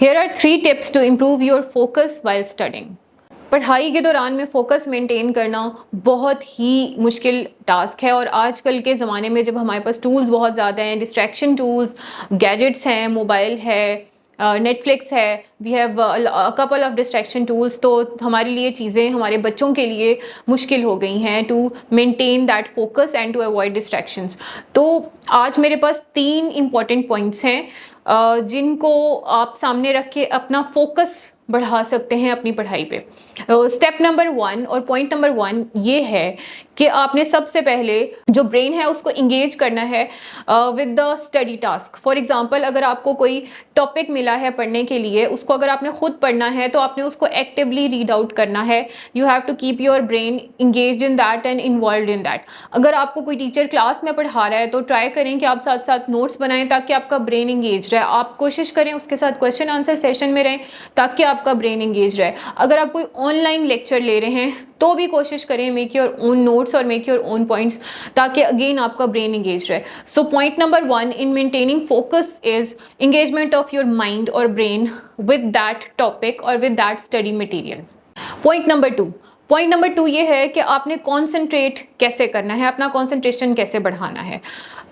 Here are 3 tips to improve your focus while studying. पढ़ाई के दौरान में फ़ोकस मेंटेन करना बहुत ही मुश्किल टास्क है और आजकल के ज़माने में जब हमारे पास टूल्स बहुत ज़्यादा हैं, डिस्ट्रैक्शन टूल्स, गैजेट्स हैं, मोबाइल है, नेटफ्लिक्स है, we have couple of distraction tools, तो हमारे लिए चीज़ें हमारे बच्चों के लिए मुश्किल हो गई हैं to maintain that focus and to avoid distractions. तो आज मेरे पास 3 इम्पॉर्टेंट पॉइंट्स हैं जिनको आप सामने रख के अपना फोकस बढ़ा सकते हैं अपनी पढ़ाई पे। स्टेप नंबर 1 और पॉइंट नंबर 1 ये है कि आपने सबसे पहले जो ब्रेन है उसको इंगेज करना है with the study task. For example, अगर आपको कोई टॉपिक मिला है पढ़ने के लिए, उसको अगर आपने खुद पढ़ना है तो आपने उसको एक्टिवली रीड आउट करना है। You have to keep your brain engaged in that and involve in that. अगर आपको कोई टीचर क्लास में पढ़ा रहा है तो ट्राई करें कि आप साथ साथ नोट्स बनाएं ताकि आपका ब्रेन इंगेज रहे। आप कोशिश करें उसके साथ क्वेश्चन आंसर सेशन में रहें ताकि आपका ब्रेन इंगेज रहे। अगर आप कोई ऑनलाइन लेक्चर ले रहे हैं तो भी कोशिश करें मेक योर ओन नोट्स और मेक योर ओन पॉइंट्स ताकि अगेन आपका ब्रेन इंगेज रहे। So point number 1 in maintaining focus is engagement of your mind or brain with that topic or with that study material. Point number 2 ये है कि आपने concentrate कैसे करना है, अपना कॉन्सेंट्रेशन कैसे बढ़ाना है।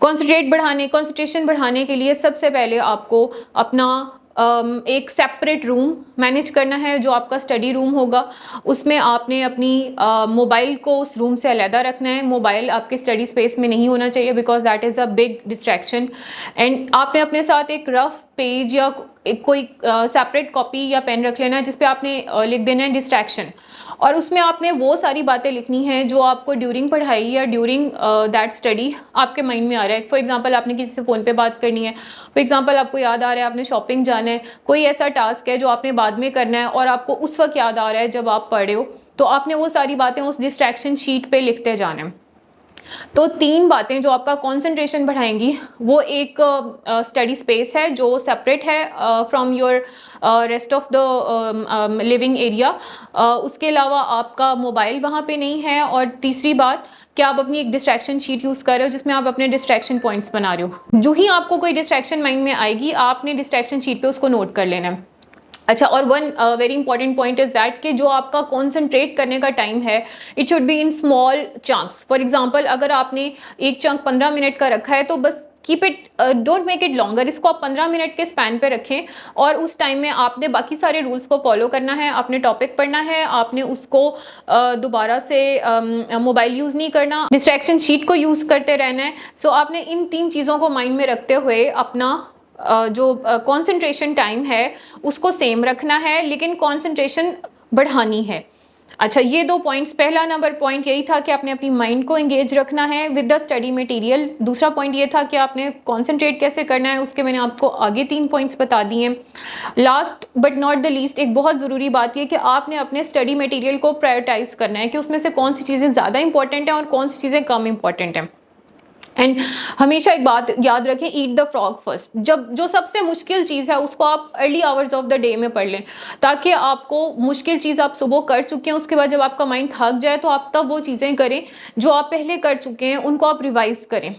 कॉन्सेंट्रेशन बढ़ाने के लिए सबसे पहले आपको अपना एक सेपरेट रूम मैनेज करना है जो आपका स्टडी रूम होगा। उसमें आपने अपनी मोबाइल को उस रूम से अलहदा रखना है। मोबाइल आपके स्टडी स्पेस में नहीं होना चाहिए because that is a big distraction. And आपने अपने साथ एक रफ पेज या एक कोई सेपरेट कॉपी या पेन रख लेना है जिस पे आपने लिख देना है डिस्ट्रैक्शन, और उसमें आपने वो सारी बातें लिखनी हैं जो आपको ड्यूरिंग पढ़ाई या ड्यूरिंग दैट स्टडी आपके माइंड में आ रहा है। फॉर एग्जांपल, आपने किसी से फ़ोन पे बात करनी है, फॉर एग्जांपल आपको याद आ रहा है आपने शॉपिंग जाना है, कोई ऐसा टास्क है जो आपने बाद में करना है और आपको उस वक्त याद आ रहा है जब आप पढ़ रहे हो, तो आपने वो सारी बातें उस डिस्ट्रैक्शन शीट पे लिखते जाना है। तो 3 बातें जो आपका कंसंट्रेशन बढ़ाएंगी, वो एक स्टडी स्पेस है जो सेपरेट है from your rest of the living area. उसके अलावा आपका मोबाइल वहाँ पे नहीं है, और तीसरी बात कि आप अपनी एक डिस्ट्रैक्शन शीट यूज़ कर रहे हो जिसमें आप अपने डिस्ट्रैक्शन पॉइंट्स बना रहे हो। जो ही आपको कोई डिस्ट्रैक्शन माइंड में आएगी आपने डिस्ट्रैक्शन शीट पे उसको नोट कर लेना है। अच्छा, और one very important point is that कि जो आपका कॉन्सेंट्रेट करने का टाइम है it should be in small chunks. For example, अगर आपने एक चंक 15 मिनट का रखा है तो बस keep it, don't make it longer. इसको आप 15 मिनट के स्पैन पे रखें और उस टाइम में आपने बाकी सारे रूल्स को फॉलो करना है। आपने टॉपिक पढ़ना है, आपने उसको दोबारा से मोबाइल यूज़ नहीं करना, डिस्ट्रैक्शन शीट को यूज़ करते रहना है। सो आपने इन 3 चीज़ों को माइंड में रखते हुए अपना जो कंसंट्रेशन टाइम है उसको सेम रखना है, लेकिन कंसंट्रेशन बढ़ानी है। अच्छा, ये 2 पॉइंट्स, पहला नंबर पॉइंट यही था कि आपने अपनी माइंड को एंगेज रखना है विद द स्टडी मटेरियल। दूसरा पॉइंट ये था कि आपने कंसंट्रेट कैसे करना है, उसके मैंने आपको आगे 3 पॉइंट्स बता दिए। Last but not the least, एक बहुत ज़रूरी बात ये कि आपने अपने स्टडी मटेरियल को प्रायोरिटाइज करना है कि उसमें से कौन सी चीज़ें ज़्यादा इंपॉर्टेंट हैं और कौन सी चीज़ें कम इंपॉर्टेंट हैं। एंड हमेशा एक बात याद रखें, ईट द फ्रॉग फर्स्ट। जब जो सबसे मुश्किल चीज़ है उसको आप early hours of the day में पढ़ लें ताकि आपको मुश्किल चीज़ आप सुबह कर चुके हैं, उसके बाद जब आपका माइंड थक जाए तो आप तब वो चीज़ें करें जो आप पहले कर चुके हैं, उनको आप रिवाइज करें।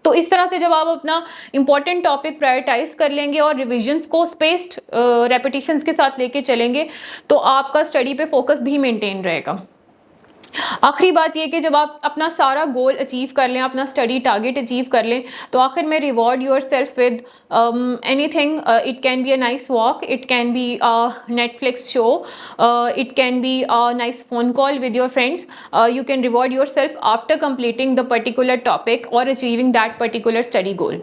तो इस तरह से जब आप अपना इंपॉर्टेंट टॉपिक प्रायोरिटाइज कर लेंगे और रिविजन्स को स्पेस्ड रेपिटेशंस के साथ लेके चलेंगे तो आपका स्टडी पे फोकस भी मेंटेन रहेगा। आखिरी बात ये कि जब आप अपना सारा गोल अचीव कर लें, अपना स्टडी टारगेट अचीव कर लें, तो आखिर में reward your self with anything. It can be a nice walk, it can be a Netflix show, it can be a nice phone call with your friends. You can reward yourself after completing the particular topic or achieving that particular study goal.